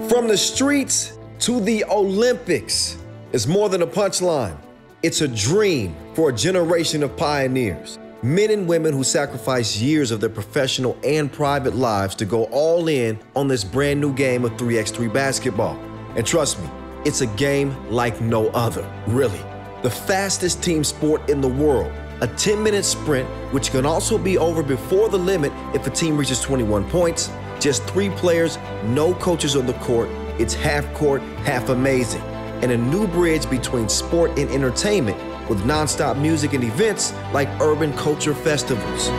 From the streets to the Olympics is more than a punchline. It's a dream for a generation of pioneers. Men and women who sacrifice years of their professional and private lives to go all in on this brand new game of 3x3 basketball. And trust me, it's a game like no other, really. The fastest team sport in the world. A 10-minute sprint, which can also be over before the limit if a team reaches 21 points. Just 3 players, no coaches on the court. It's half court, half amazing. And a new bridge between sport and entertainment with nonstop music and events like urban culture festivals.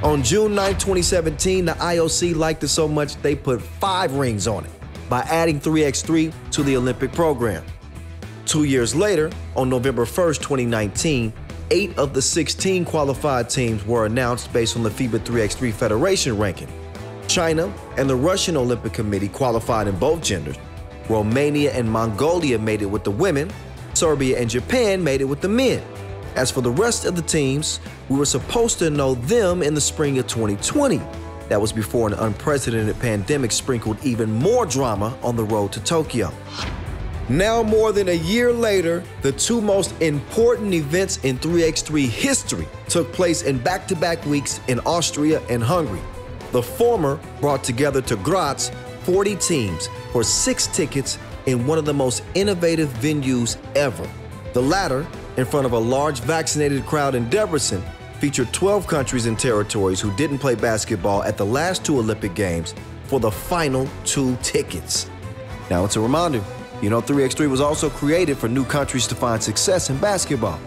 On June 9, 2017, the IOC liked it so much they put 5 rings on it by adding 3x3 to the Olympic program. 2 years later, on November 1st, 2019, 8 of the 16 qualified teams were announced based on the FIBA 3x3 Federation ranking. China and the Russian Olympic Committee qualified in both genders. Romania and Mongolia made it with the women. Serbia and Japan made it with the men. As for the rest of the teams, we were supposed to know them in the spring of 2020. That was before an unprecedented pandemic sprinkled even more drama on the road to Tokyo. Now, more than a year later, the 2 most important events in 3x3 history took place in back-to-back weeks in Austria and Hungary. The former brought together to Graz 40 teams for 6 tickets in one of the most innovative venues ever. The latter, in front of a large vaccinated crowd in Debrecen, featured 12 countries and territories who didn't play basketball at the last 2 Olympic Games for the final 2 tickets. Now it's a reminder, you know 3x3 was also created for new countries to find success in basketball.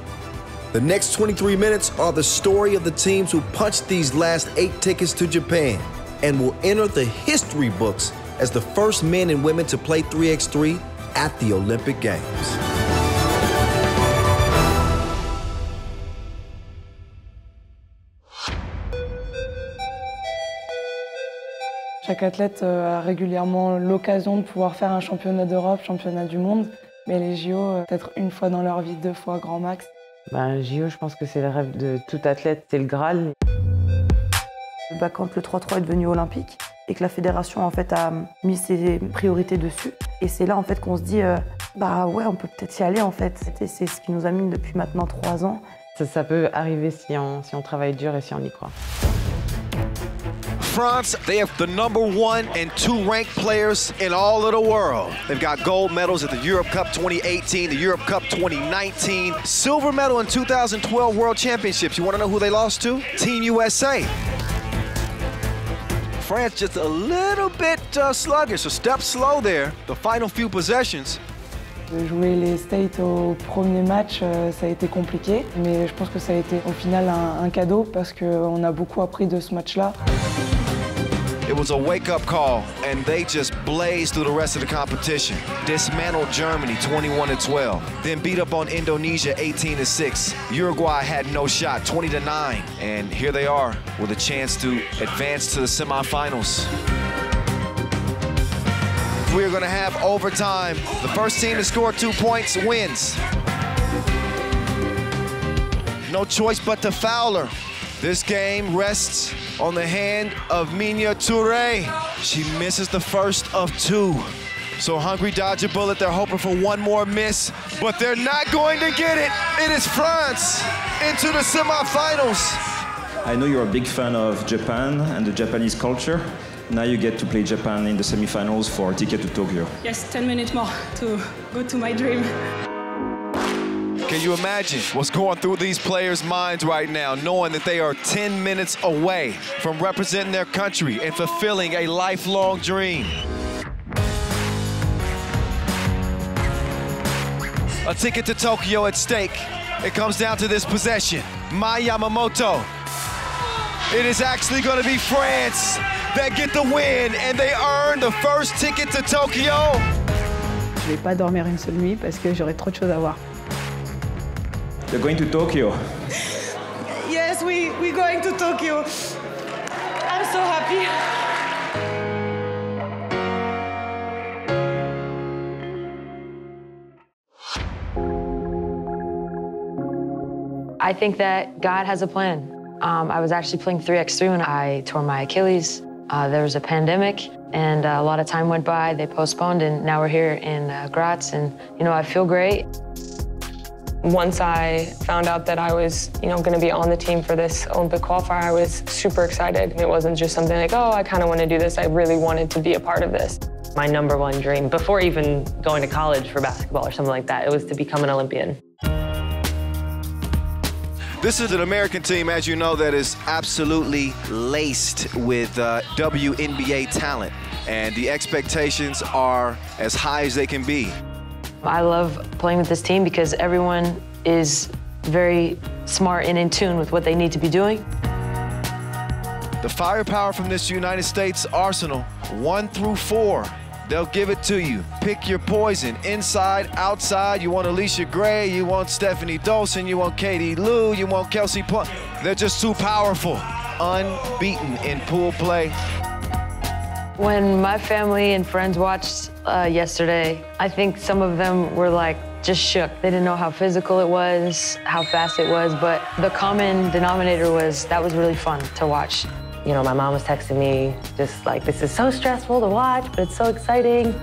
The next 23 minutes are the story of the teams who punched these last 8 tickets to Japan and will enter the history books as the first men and women to play 3x3 at the Olympic Games. Chaque athlète a régulièrement l'occasion de pouvoir faire un championnat d'Europe, championnat du monde, mais les JO, peut-être une fois dans leur vie, 2 fois grand max. JO, je pense que c'est le rêve de tout athlète, c'est le Graal. Quand le 3x3 est devenu olympique et que la fédération en fait a mis ses priorités dessus, et c'est là en fait qu'on se dit ouais, on peut peut-être y aller en fait. C'est ce qui nous amène depuis maintenant 3 ans. Ça peut arriver si on travaille dur et si on y croit. France, they have the #1 and 2 ranked players in all of the world. They've got gold medals at the Europe Cup 2018, the Europe Cup 2019, silver medal in 2012 World Championships. You want to know who they lost to? Team USA. France just a little bit sluggish, a step slow there, the final few possessions. Jouer les States au premier match, ça a été compliqué, mais je pense que ça a été au final un cadeau parce qu'on a beaucoup appris de ce match-là. It was a wake-up call, and they just blazed through the rest of the competition. Dismantled Germany 21-12, then beat up on Indonesia 18-6. Uruguay had no shot, 20-9, and here they are with a chance to advance to the semifinals. We are going to have overtime. The first team to score 2 points wins. No choice but to foul her. This game rests on the hand of Mina Touré. She misses the first of 2. So Hungary dodge a bullet. They're hoping for one more miss, but they're not going to get it. It is France into the semifinals. I know you're a big fan of Japan and the Japanese culture. Now you get to play Japan in the semifinals for a ticket to Tokyo. Yes, 10 minutes more to go to my dream. Can you imagine what's going through these players' minds right now, knowing that they are 10 minutes away from representing their country and fulfilling a lifelong dream? A ticket to Tokyo at stake. It comes down to this possession. Mai Yamamoto. It is actually going to be France that get the win, and they earn the first ticket to Tokyo. Je vais pas dormir une seule nuit parce que j'aurai trop de choses à voir. You're going to Tokyo. Yes, we're going to Tokyo. I'm so happy. I think that God has a plan. I was actually playing 3x3 when I tore my Achilles. There was a pandemic, and a lot of time went by. They postponed, and now we're here in Graz, and I feel great. Once I found out that I was, going to be on the team for this Olympic qualifier, I was super excited. It wasn't just something like, oh, I kind of want to do this. I really wanted to be a part of this. My #1 dream, before even going to college for basketball or something like that, it was to become an Olympian. This is an American team, as you know, that is absolutely laced with WNBA talent, and the expectations are as high as they can be. I love playing with this team because everyone is very smart and in tune with what they need to be doing. The firepower from this United States arsenal, 1 through 4, they'll give it to you. Pick your poison, inside, outside. You want Allisha GRAY, you want Stefanie DOLSON, you want Katie Lou, you want Kelsey PLUM. They're just too powerful, unbeaten in pool play. When my family and friends watched yesterday, I think some of them were just shook. They didn't know how physical it was, how fast it was, but the common denominator was that was really fun to watch. My mom was texting me just like, this is so stressful to watch, but it's so exciting.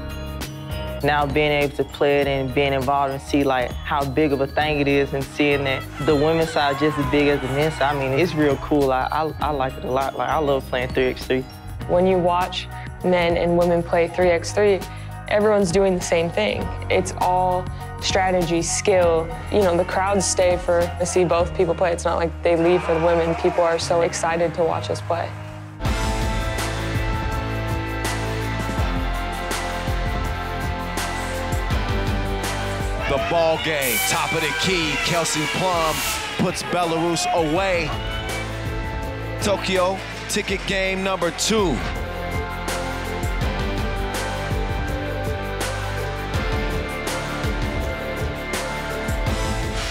Now being able to play it and being involved and see how big of a thing it is, and seeing that the women's side just as big as the men's side, I mean, it's real cool. I like it a lot. I love playing 3x3. When you watch men and women play 3x3, everyone's doing the same thing. It's all strategy, skill. The crowds stay to see both people play. It's not like they leave for the women. People are so excited to watch us play. The ball game, top of the key. Kelsey PLUM puts Belarus away. Tokyo, ticket game #2.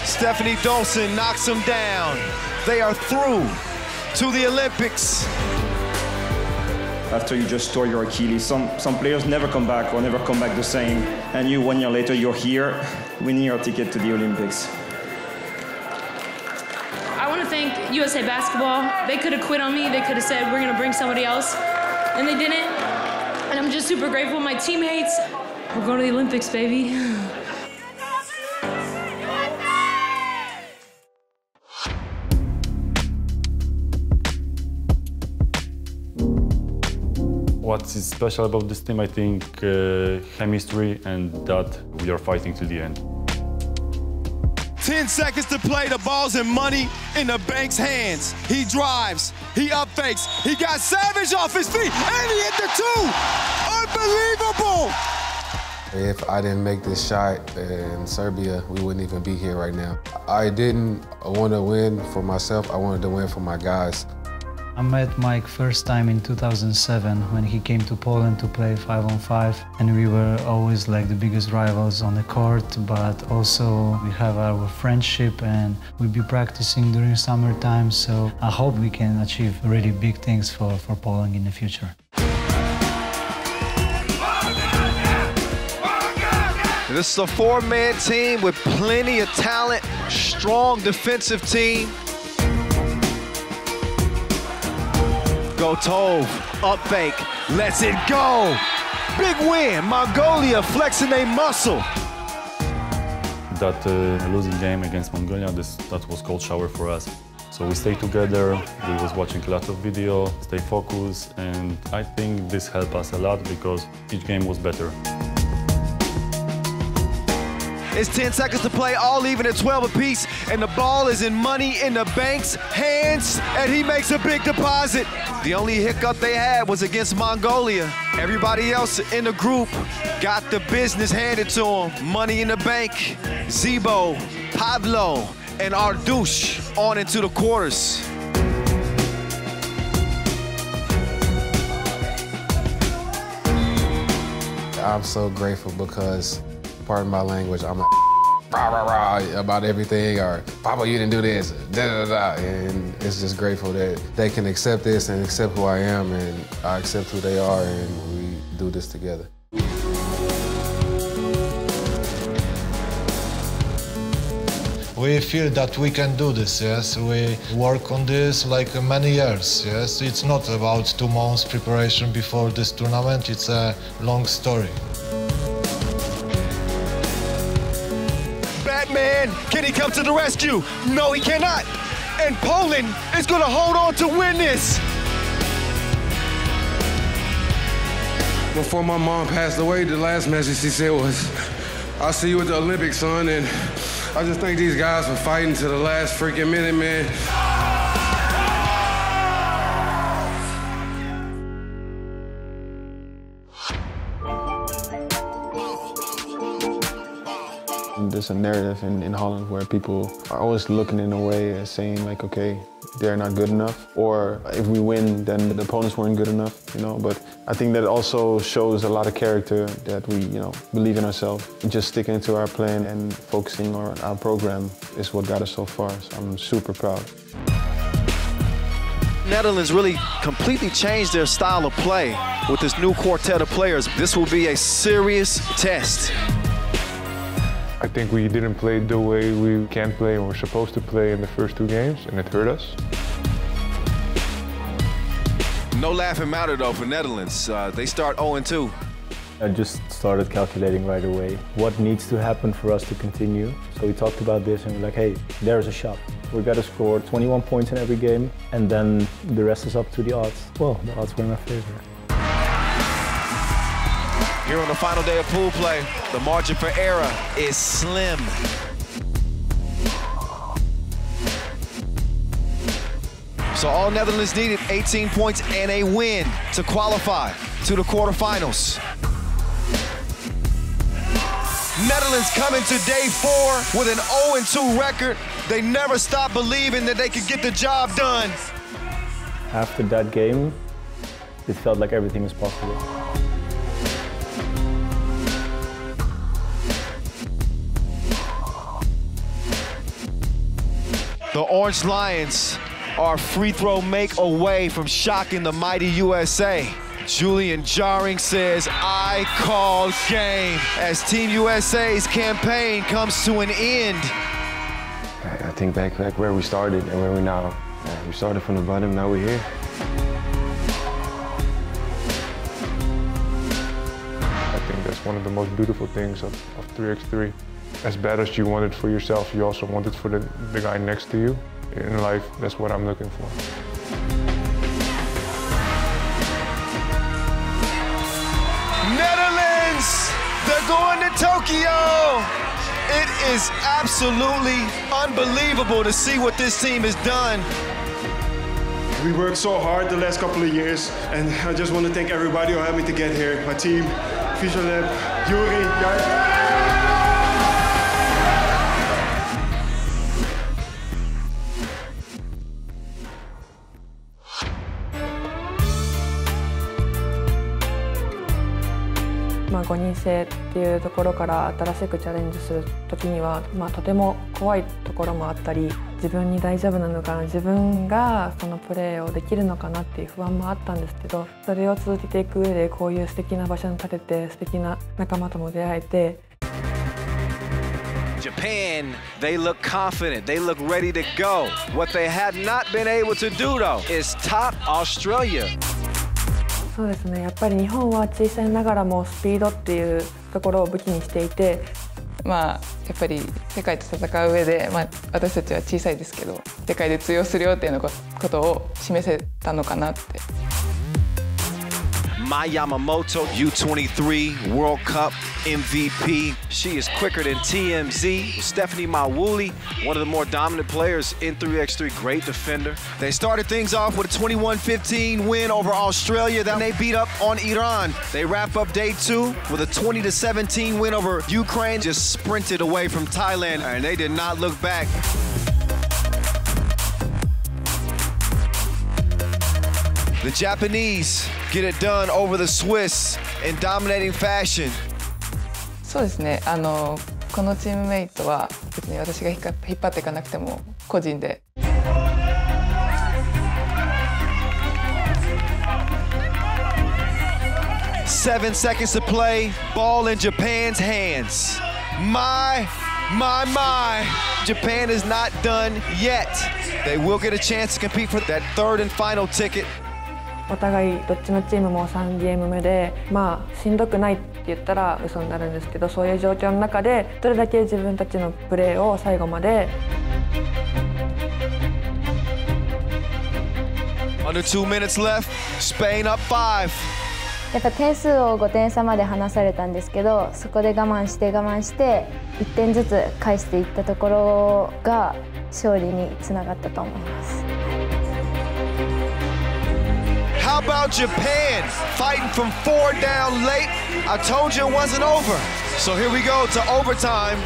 Stefanie DOLSON knocks them down. They are through to the Olympics. After you just tore your Achilles, some players never come back or never come back the same. And you, 1 year later, you're here winning your ticket to the Olympics. I want to thank USA Basketball. They could have quit on me. They could have said, we're going to bring somebody else. And they didn't. And I'm just super grateful. My teammates, we're going to the Olympics, baby. What is special about this team, I think, chemistry and that we are fighting to the end. 10 seconds to play, the ball's in money in the bank's hands. He drives, he up fakes, he got Savage off his feet, and he hit the 2! Unbelievable! If I didn't make this shot in Serbia, we wouldn't even be here right now. I didn't want to win for myself, I wanted to win for my guys. I met Mike first time in 2007 when he came to Poland to play 5-on-5, and we were always the biggest rivals on the court, but also we have our friendship and we'll be practicing during summertime, so I hope we can achieve really big things for Poland in the future. This is a 4-man team with plenty of talent, strong defensive team. Go Tove, up fake, lets it go. Big win, Mongolia flexing their muscle. That losing game against Mongolia, that was cold shower for us. So we stayed together, we was watching a lot of video, stay focused, and I think this helped us a lot because each game was better. It's 10 seconds to play, all even at 12 apiece, and the ball is in money in the bank's hands, and he makes a big deposit. The only hiccup they had was against Mongolia. Everybody else in the group got the business handed to them. Money in the bank, Zebo, Pavlo, and RDUCH on into the quarters. I'm so grateful because, pardon my language, I'm rah about everything, or Papa, you didn't do this, and it's just grateful that they can accept this and accept who I am, and I accept who they are, and we do this together. We feel that we can do this, yes. We work on this like many years, yes. It's not about 2 months preparation before this tournament, it's a long story. Batman, can he come to the rescue? No, he cannot. And Poland is gonna hold on to win this. Before my mom passed away, the last message she said was, I'll see you at the Olympics, son. And I just thank these guys for fighting to the last freaking minute, man. There's a narrative in Holland where people are always looking in a way saying like, okay, they're not good enough, or if we win, then the opponents weren't good enough, you know. But I think that also shows a lot of character, that we, you know, believe in ourselves. Just sticking to our plan and focusing on our program is what got us so far. So I'm super proud. Netherlands really completely changed their style of play with this new quartet of players. This will be a serious test. I think we didn't play the way we can play and we're supposed to play in the first 2 games, and it hurt us. No laughing matter though for Netherlands. They start 0-2. I just started calculating right away what needs to happen for us to continue. So we talked about this and we're like, hey, there's a shot. We got to score 21 points in every game, and then the rest is up to the odds. Well, the odds were in my favor. Here on the final day of pool play, the margin for error is slim. So all Netherlands needed 18 points and a win to qualify to the quarterfinals. Netherlands coming to day 4 with an 0-2 record. They never stopped believing that they could get the job done. After that game, it felt like everything was possible. The Orange Lions are free throw make away from shocking the mighty USA. Julian JARING says, I call game, as Team USA's campaign comes to an end. I think back where we started and where we're now. We started from the bottom, now we're here. I think that's one of the most beautiful things of 3x3. As bad as you want it for yourself, you also want it for the guy next to you. In life, that's what I'm looking for. Netherlands, they're going to Tokyo. It is absolutely unbelievable to see what this team has done. We worked so hard the last couple of years, and I just want to thank everybody who helped me to get here. My team, Physiolab, Yuri,5人制っていうところから新しくチャレンジする時には、とても怖いところもあったり、自分に大丈夫なのかな、自分がそのプレーをできるのかなっていう不安もあったんですけど、それを続けていく上でこういう素敵な場所に立てて素敵な仲間とも出会えて。Japan, they look confident, they look ready to go. What they have not been able to do though is top Australia. そうですね、やっぱり日本は小さいながらもスピードっていうところを武器にしていて、やっぱり世界と戦う上で、私たちは小さいですけど世界で通用するよっていうことを示せたのかなって。Mai Yamamoto, U23 World Cup MVP. She is quicker than TMZ. Stefanie DOLSON, one of the more dominant players in 3x3, great defender. They started things off with a 21-15 win over Australia. Then they beat up on Iran. They wrap up day 2 with a 20-17 win over Ukraine. Just sprinted away from Thailand, and they did not look back. The Japanese get it done over the Swiss in dominating fashion. そうですね、このチームメイトは別に私が引っ張っていかなくても個人で。7 seconds to play, ball in Japan's hands. My My, Japan is not done yet. They will get a chance to compete for that third and final ticket. お互いどっちのチームも3ゲーム目で、しんどくないって言ったら嘘になるんですけど、そういう状況の中でどれだけ自分たちのプレーを最後まで。Under 2 minutes left, Spain up 5. やっぱ点数を5点差まで離されたんですけど、そこで我慢して1点ずつ返していったところが勝利につながったと思います。How about Japan fighting from 4 down late? I told you it wasn't over. So here we go to overtime.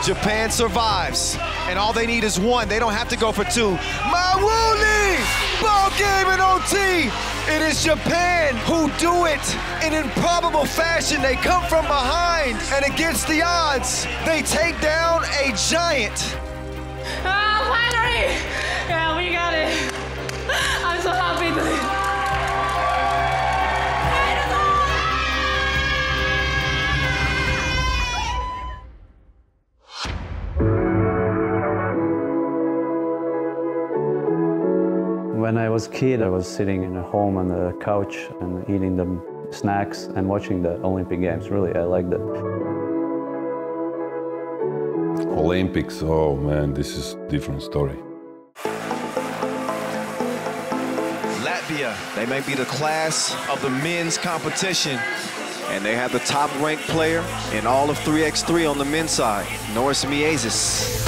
Japan survives, and all they need is 1. They don't have to go for 2. Mawuli! Ball game in OT! It is Japan who do it in improbable fashion. They come from behind, and against the odds, they take down a giant. Oh, finally! Yeah, we got it. I'm so happy to When I was a kid, I was sitting in a home on the couch and eating the snacks and watching the Olympic Games. Really, I liked that. Olympics, oh man, this is a different story. Latvia, they may be the class of the men's competition, and they have the top-ranked player in all of 3x3 on the men's side, Nauris MIEZIS.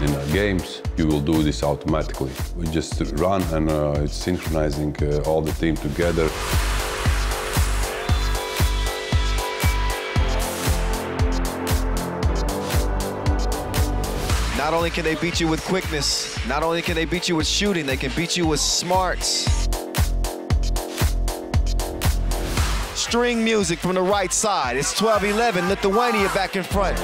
In our games, you will do this automatically. We just run and it's synchronizing all the team together. Not only can they beat you with quickness, not only can they beat you with shooting, they can beat you with smarts. String music from the right side. It's 12-11, Lithuania back in front.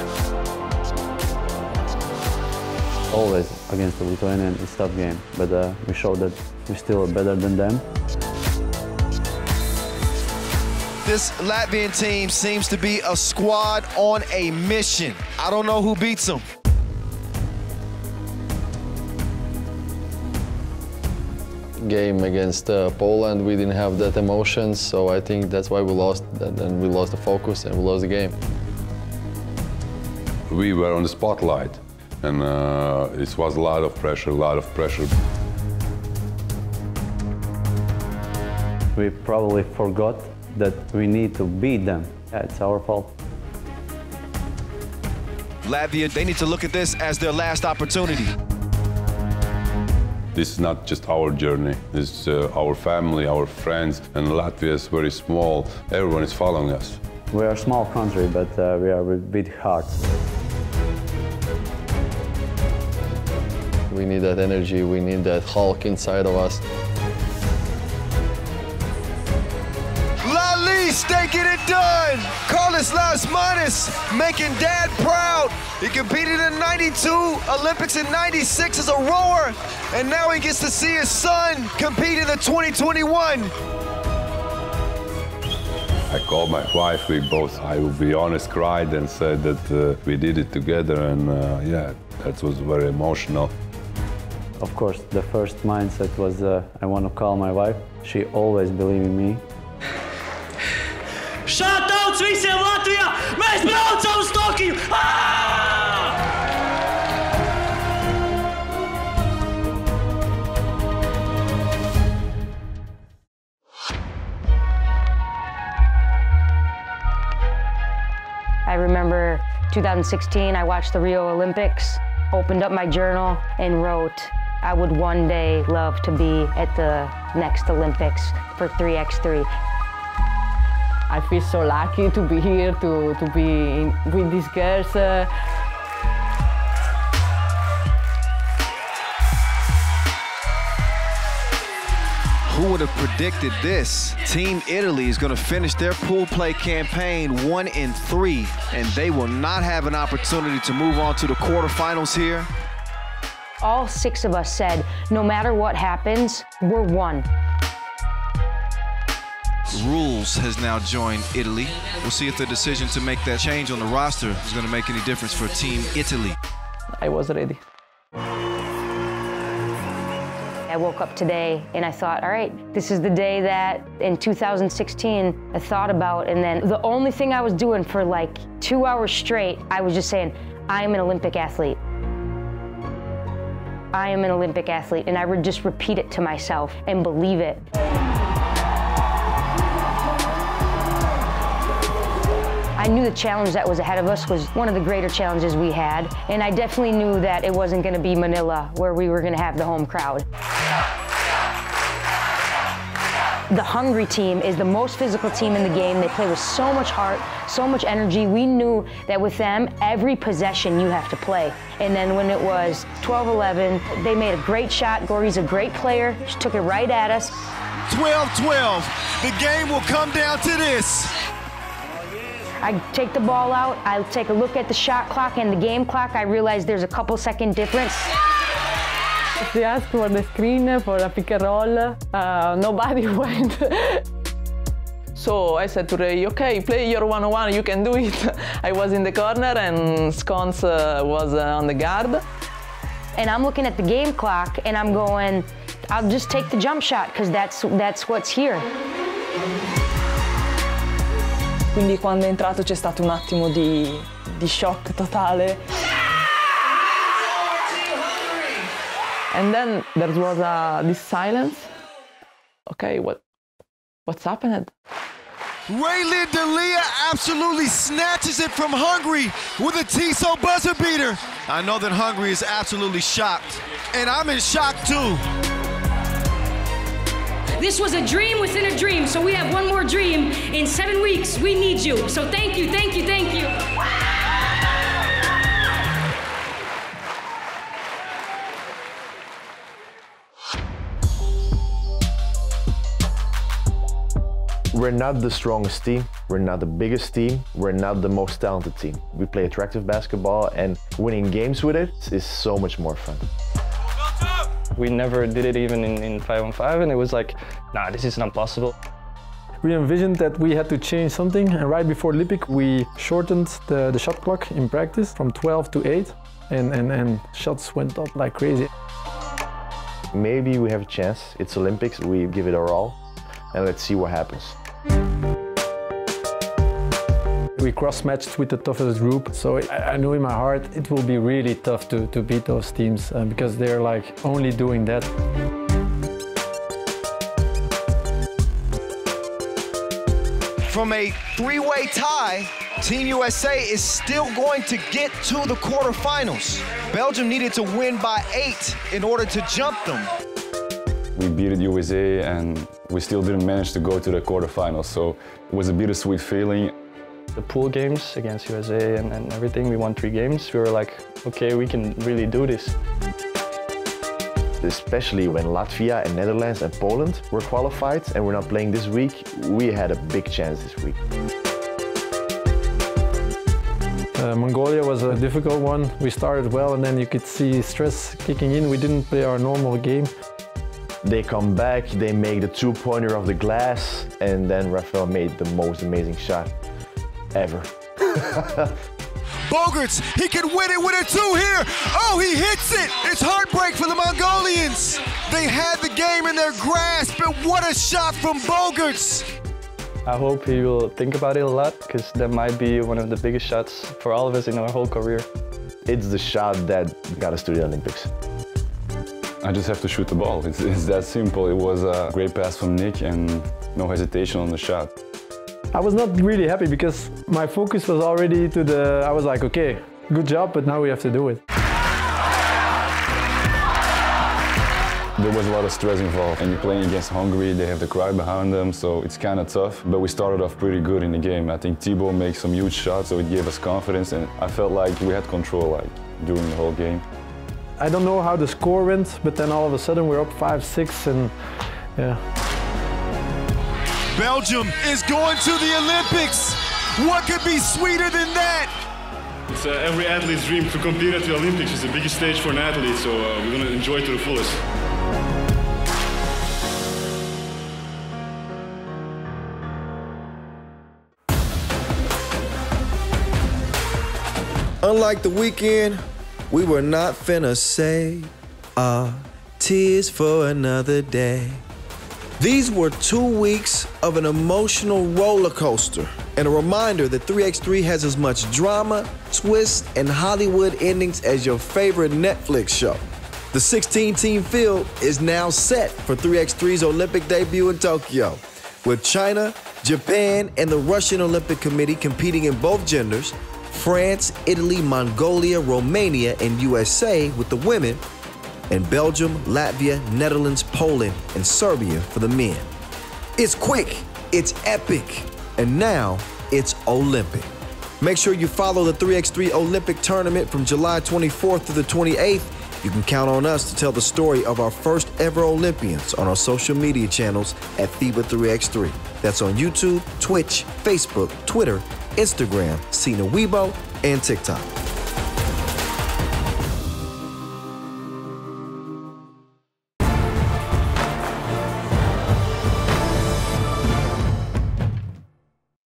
Always against the Lithuanian, it's a tough game, but we showed that we're still better than them. This Latvian team seems to be a squad on a mission. I don't know who beats them. Game against Poland, we didn't have that emotion, so I think that's why we lost, and we lost the focus and we lost the game. We were on the spotlight. And it was a lot of pressure, We probably forgot that we need to beat them. Yeah, it's our fault. Latvia, they need to look at this as their last opportunity. This is not just our journey, this is our family, our friends, and Latvia is very small. Everyone is following us. We are a small country, but we are with big hearts. We need that energy, we need that Hulk inside of us. Lalice, they get it done! Karlis LASMANIS making Dad proud. He competed in '92, Olympics in '96 as a rower, and now he gets to see his son compete in the 2021. I called my wife, we both, I will be honest, cried and said that we did it together, and yeah, that was very emotional. Of course, the first mindset was I want to call my wife. She always believed in me. Shoutouts visiem Latvijā! Mēs braucam uz Tokiju! I remember 2016, I watched the Rio Olympics, opened up my journal and wrote, I would one day love to be at the next Olympics for 3x3. I feel so lucky to be here, to be with these girls. Who would have predicted this? Team Italy is going to finish their pool play campaign 1-3, and they will not have an opportunity to move on to the quarterfinals here. All 6 of us said, no matter what happens, we're one. Rules has now joined Italy. We'll see if the decision to make that change on the roster is going to make any difference for Team Italy. I was ready. I woke up today and I thought, all right, this is the day that in 2016 I thought about, and then the only thing I was doing for like 2 hours straight, I was just saying, I am an Olympic athlete. I am an Olympic athlete, and I would just repeat it to myself and believe it. I knew the challenge that was ahead of us was one of the greater challenges we had, and I definitely knew that it wasn't going to be Manila where we were going to have the home crowd. The Hungary team is the most physical team in the game. They play with so much heart, so much energy. We knew that with them, every possession you have to play. And then when it was 12-11, they made a great shot. Gori's a great player. She took it right at us. 12-12. The game will come down to this. I take the ball out, I take a look at the shot clock and the game clock. I realize there's a couple-second difference. They asked for the screen for a pick and roll. Nobody went. So I said to Ray, okay, play your one-on-one, you can do it. I was in the corner and Scones was on the guard. And I'm looking at the game clock and I'm going, I'll just take the jump shot because that's what's here. Quindi quando è entrato c'è stato un attimo di shock totale. And then there was this silence. Okay, what's happened? Raelin D'ALIE absolutely snatches it from Hungary with a Tissot buzzer beater. I know that Hungary is absolutely shocked, and I'm in shock too. This was a dream within a dream, so we have one more dream. In 7 weeks, we need you. So thank you, thank you, thank you. We're not the strongest team, we're not the biggest team, we're not the most talented team. We play attractive basketball, and winning games with it is so much more fun. We never did it even in 5-on-5, and it was like, nah, this is not possible. We envisioned that we had to change something, and right before Olympic we shortened the shot clock in practice from 12 to 8, and shots went up like crazy. Maybe we have a chance, it's Olympics, we give it our all, and let's see what happens. We cross-matched with the toughest group, so I knew in my heart it will be really tough to beat those teams because they're like only doing that. From a three-way tie, Team USA is still going to get to the quarterfinals. Belgium needed to win by 8 in order to jump them. We beat USA and we still didn't manage to go to the quarterfinals, so it was a bittersweet feeling. The pool games against USA and everything, we won 3 games. We were like, okay, we can really do this. Especially when Latvia and Netherlands and Poland were qualified and we're not playing this week, we had a big chance this week. Mongolia was a difficult one. We started well and then you could see stress kicking in. We didn't play our normal game. They come back, they make the two-pointer of the glass, and then Rafael made the most amazing shot ever. Bogaerts, he could win it with a 2 here. Oh, he hits it. It's heartbreak for the Mongolians. They had the game in their grasp, but what a shot from Bogaerts. I hope he will think about it a lot, because that might be one of the biggest shots for all of us in our whole career. It's the shot that got us to the Olympics. I just have to shoot the ball. It's that simple. It was a great pass from Nick and no hesitation on the shot. I was not really happy because my focus was already to the... I was like, okay, good job, but now we have to do it. There was a lot of stress involved, and you're playing against Hungary, they have the crowd behind them, so it's kind of tough. But we started off pretty good in the game. I think Thibaut made some huge shots, so it gave us confidence, and I felt like we had control during the whole game. I don't know how the score went, but then all of a sudden we're up 5-6, and yeah. Belgium is going to the Olympics. What could be sweeter than that? It's every athlete's dream to compete at the Olympics. It's the biggest stage for an athlete, so we're going to enjoy it to the fullest. Unlike the weekend, we were not finna say our tears for another day. These were 2 weeks of an emotional roller coaster and a reminder that 3x3 has as much drama, twists, and Hollywood endings as your favorite Netflix show. The 16-team field is now set for 3x3's Olympic debut in Tokyo, with China, Japan, and the Russian Olympic Committee competing in both genders, France, Italy, Mongolia, Romania, and USA with the women, and Belgium, Latvia, Netherlands, Poland, and Serbia for the men. It's quick, it's epic, and now it's Olympic. Make sure you follow the 3x3 Olympic tournament from July 24th through the 28th. You can count on us to tell the story of our first ever Olympians on our social media channels at FIBA 3x3. That's on YouTube, Twitch, Facebook, Twitter, Instagram, Sina Weibo, and TikTok.